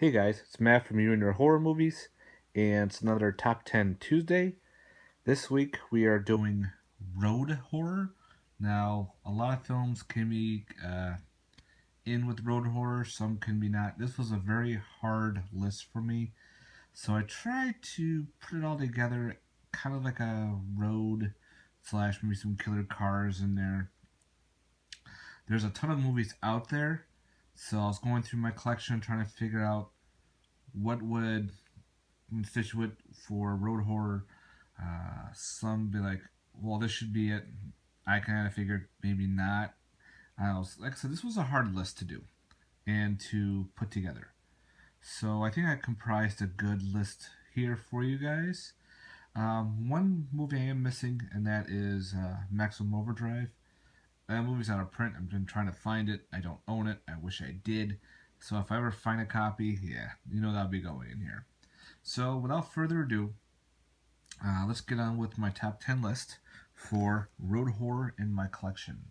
Hey guys, it's Matt from You and Your Horror Movies, and it's another Top 10 Tuesday. This week we are doing road horror. Now, a lot of films can be in with road horror, some can be not. This was a very hard list for me, so I tried to put it all together, kind of like a road slash maybe some killer cars in there. There's a ton of movies out there, so I was going through my collection trying to figure out what would constitute for road horror. Some be like, well, this should be it. I kind of figured maybe not. Like I said, this was a hard list to do and to put together. So I think I comprised a good list here for you guys. One movie I am missing, and that is Maximum Overdrive. That movie's out of print. I've been trying to find it. I don't own it. I wish I did. So if I ever find a copy, yeah, that'll be going in here. So without further ado, let's get on with my top 10 list for road horror in my collection.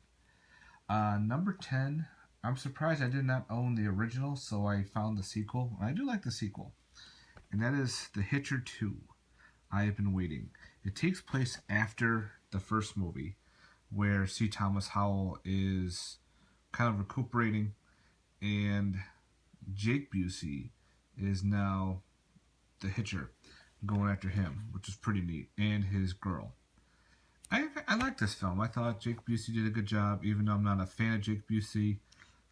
Number 10, I'm surprised I did not own the original, so I found the sequel. I do like the sequel, and that is The Hitch II. I have been waiting. It takes place after the first movie, where C. Thomas Howell is kind of recuperating, and Jake Busey is now the hitcher going after him, which is pretty neat, and his girl. I like this film. I thought Jake Busey did a good job, even though I'm not a fan of Jake Busey,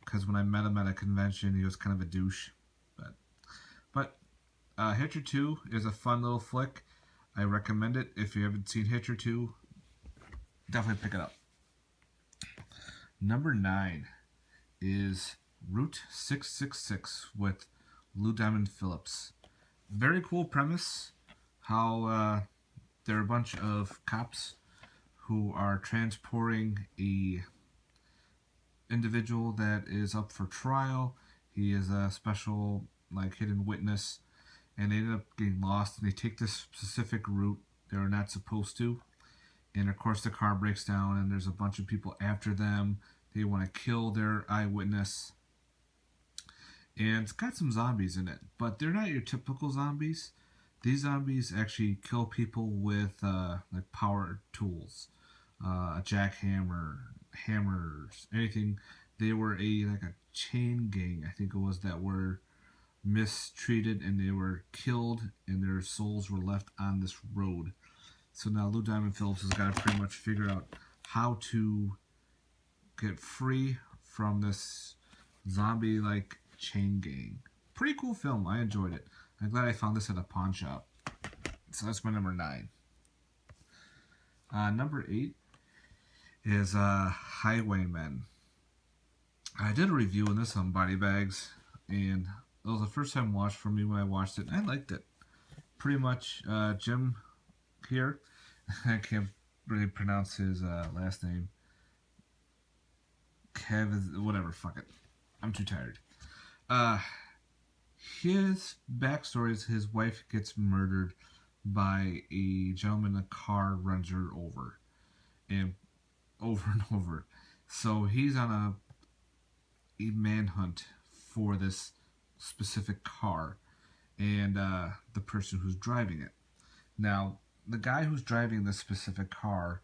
because when I met him at a convention, he was kind of a douche. But Hitcher 2 is a fun little flick. I recommend it. If you haven't seen Hitcher 2, definitely pick it up. Number 9 is Route 666 with Lou Diamond Phillips. Very cool premise, how there are a bunch of cops who are transporting a individual that is up for trial. He is a special hidden witness, and they end up getting lost, and they take this specific route they're not supposed to, and of course the car breaks down and there's a bunch of people after them. They want to kill their eyewitness, and it's got some zombies in it, but they're not your typical zombies. These zombies actually kill people with power tools, a jackhammer, hammers, anything. They were a chain gang, I think it was, that were mistreated, and they were killed, and their souls were left on this road. So now Lou Diamond Phillips has got to pretty much figure out how to get free from this zombie-like chain gang. Pretty cool film. I enjoyed it. I'm glad I found this at a pawn shop. So that's my number 9. Number 8 is Highwaymen. I did a review on this on Body Bags, and it was the first time watch for me when I watched it, and I liked it. Pretty much, Jim here, I can't really pronounce his last name. Whatever, fuck it. I'm too tired. His backstory is his wife gets murdered by a gentleman. A car runs her over, and over. So he's on a manhunt for this specific car and the person who's driving it. Now, the guy who's driving this specific car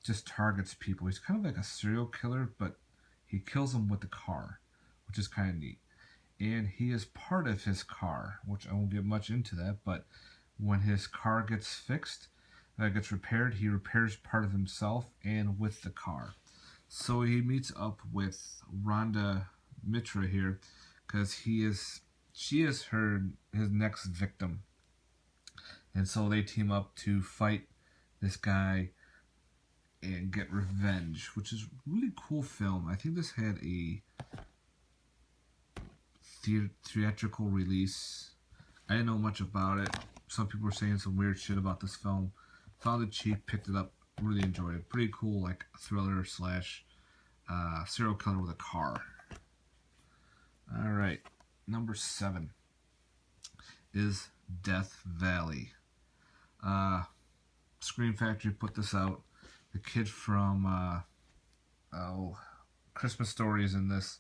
just targets people. He's kind of like a serial killer, but he kills them with the car, which is kind of neat. And he is part of his car, which I won't get much into that, but when his car gets fixed, gets repaired, he repairs part of himself and with the car. So he meets up with Rhonda Mitra here, because she is his next victim. And so they team up to fight this guy and get revenge, which is a really cool film. I think this had a theatrical release. I didn't know much about it. Some people were saying some weird shit about this film. Found it cheap, picked it up, really enjoyed it. Pretty cool, thriller slash serial killer with a car. Alright, number 7 is Death Valley. Scream Factory put this out. The kid from Christmas Story is in this.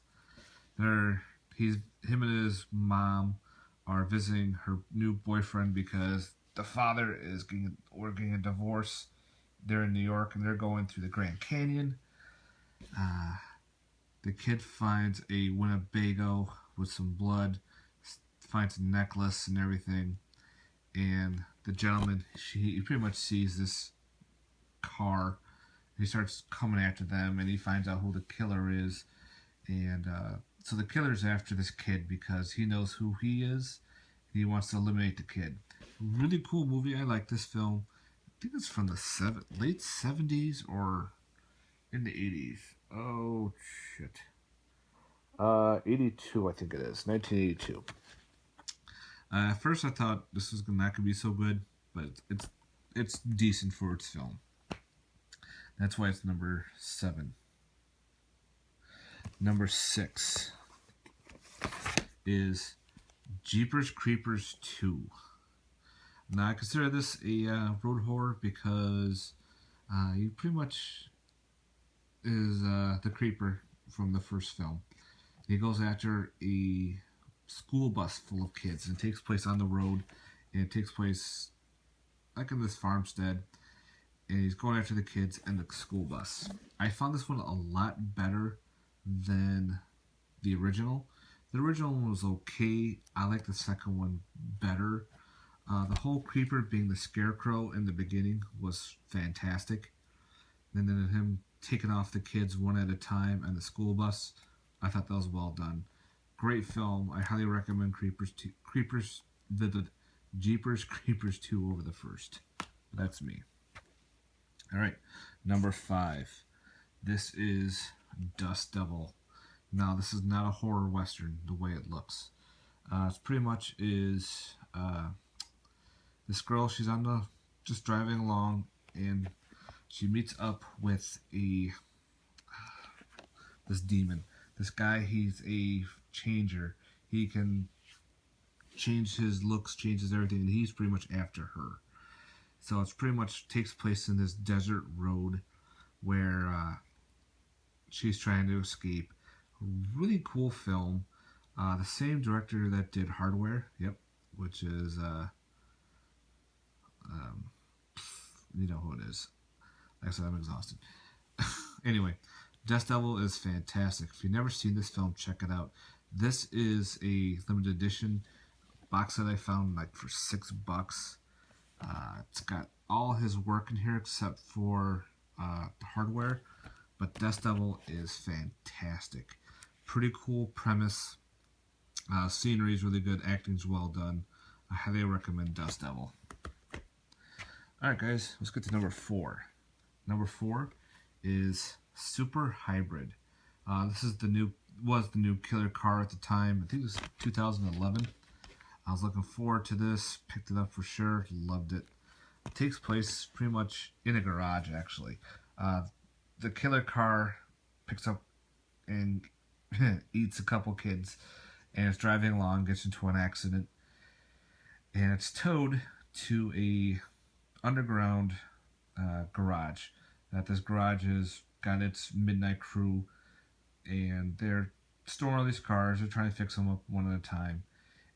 Him and his mom are visiting her new boyfriend because the father is getting a divorce. They're in New York and they're going through the Grand Canyon. Uh, the kid finds a Winnebago with some blood, finds a necklace and everything, and the gentleman, he pretty much sees this car. He starts coming after them, and he finds out who the killer is. And so the killer's after this kid because he knows who he is. He wants to eliminate the kid. Really cool movie. I like this film. I think it's from the late 70s or in the 80s. Oh, shit. 82, I think it is. 1982. At first, I thought this was not gonna be so good, but it's decent for its film. That's why it's number 7. Number 6 is Jeepers Creepers 2. Now, I consider this a road horror because he pretty much is the creeper from the first film. He goes after a school bus full of kids and it takes place on the road, and it takes place like in this farmstead, and he's going after the kids and the school bus. I found this one a lot better than the original. The original one was okay. I like the second one better. The whole creeper being the scarecrow in the beginning was fantastic. And then him taking off the kids one at a time and the school bus, I thought that was well done. Great film. I highly recommend Jeepers Creepers 2 over the first. That's me. All right, number 5. This is Dust Devil. Now, this is not a horror western the way it looks. It's pretty much is this girl. She's just driving along, and she meets up with this demon. This guy, he's a changer. He can change his looks, changes everything, and he's pretty much after her. So it's pretty much takes place in this desert road where she's trying to escape. Really cool film. The same director that did Hardware, yep, which is you know who it is. Like I said, I'm exhausted. Anyway, Dust Devil is fantastic. If you've never seen this film, check it out. This is a limited edition box that I found like for $6. It's got all his work in here except for the Hardware, but Dust Devil is fantastic. Pretty cool premise. Scenery is really good. Acting's well done. I highly recommend Dust Devil. Alright guys, let's get to number 4. Number 4 is Super Hybrid. This is the new killer car at the time. I think it was 2011. I was looking forward to this. Picked it up for sure. Loved it. It takes place pretty much in a garage, actually. The killer car picks up and eats a couple kids, and it's driving along, gets into an accident, and it's towed to a underground garage. That this garage has got its midnight crew, and they're storing all these cars. They're trying to fix them up one at a time.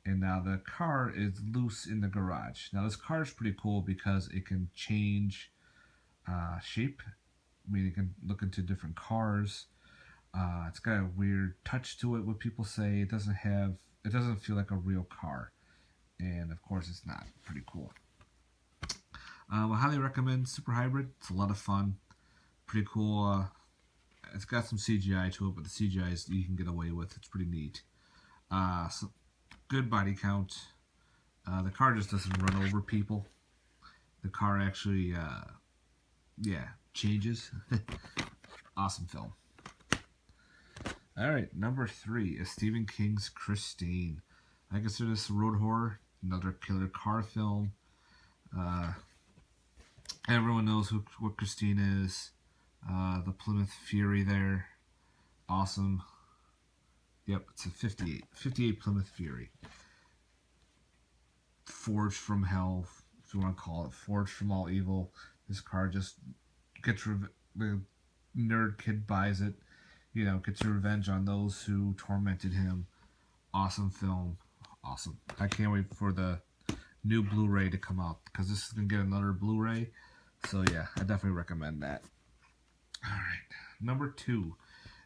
And now the car is loose in the garage. Now this car is pretty cool because it can change shape. I mean, it can look into different cars. It's got a weird touch to it. What people say, it doesn't feel like a real car, and of course it's not. Pretty cool. I highly recommend Super Hybrid. It's a lot of fun. Pretty cool. It's got some CGI to it, but the CGI you can get away with. It's pretty neat. So good body count. The car just doesn't run over people. The car actually, changes. Awesome film. Alright, number 3 is Stephen King's Christine. I consider this a road horror, another killer car film. Everyone knows what Christine is. The Plymouth Fury there. Awesome. Yep, it's a 58 Plymouth Fury. Forged from hell, if you want to call it. Forged from all evil. This car just gets the nerd kid buys it. You know, gets revenge on those who tormented him. Awesome film. awesome. I can't wait for the new Blu-ray to come out because this is gonna get another Blu-ray. So yeah, I definitely recommend that. All right, number 2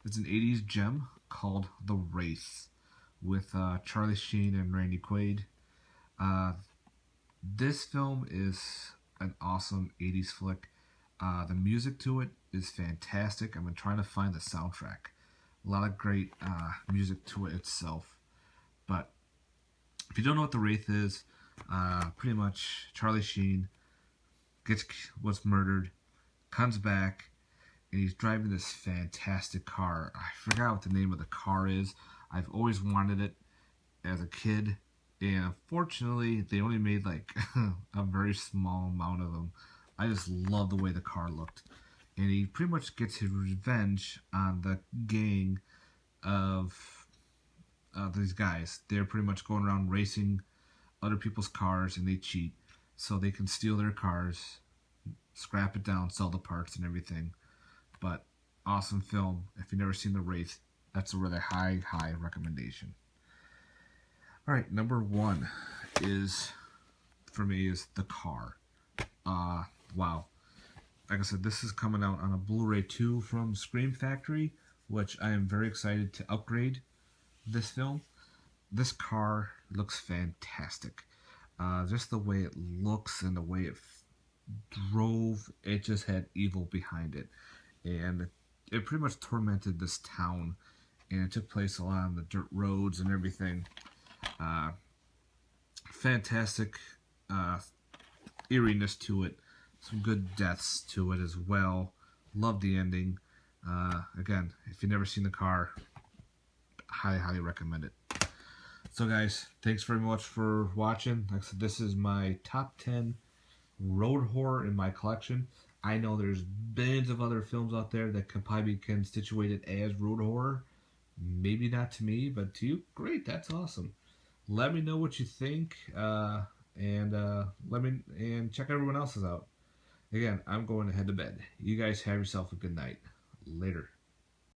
is an '80s gem called The Wraith with Charlie Sheen and Randy Quaid. Uh, this film is an awesome '80s flick. The music to it is fantastic. I've been trying to find the soundtrack. A lot of great music to it itself. But if you don't know what The Wraith is, pretty much Charlie Sheen was murdered, comes back, and he's driving this fantastic car. I forgot what the name of the car is. I've always wanted it as a kid, and unfortunately, they only made like a very small amount of them. I just love the way the car looked, and he pretty much gets his revenge on the gang of these guys. They're pretty much going around racing other people's cars, and they cheat so they can steal their cars, scrap it down, sell the parts and everything. But awesome film. If you've never seen The Wraith, that's a really high recommendation. All right, number 1 is for me is The Car. Wow. Like I said, this is coming out on a Blu-ray 2 from Scream Factory, which I am very excited to upgrade this film. This car looks fantastic. Just the way it looks and the way it drove, it just had evil behind it. And it pretty much tormented this town. And it took place a lot on the dirt roads and everything. Fantastic eeriness to it. Some good deaths to it as well. Love the ending. Again, if you've never seen The Car, highly recommend it. So guys, thanks very much for watching. Like I said, this is my top 10 road horror in my collection. I know there's billions of other films out there that could probably be constituted as road horror. Maybe not to me, but to you, great. That's awesome. Let me know what you think, and check everyone else's out. Again, I'm going to head to bed. You guys have yourself a good night. Later.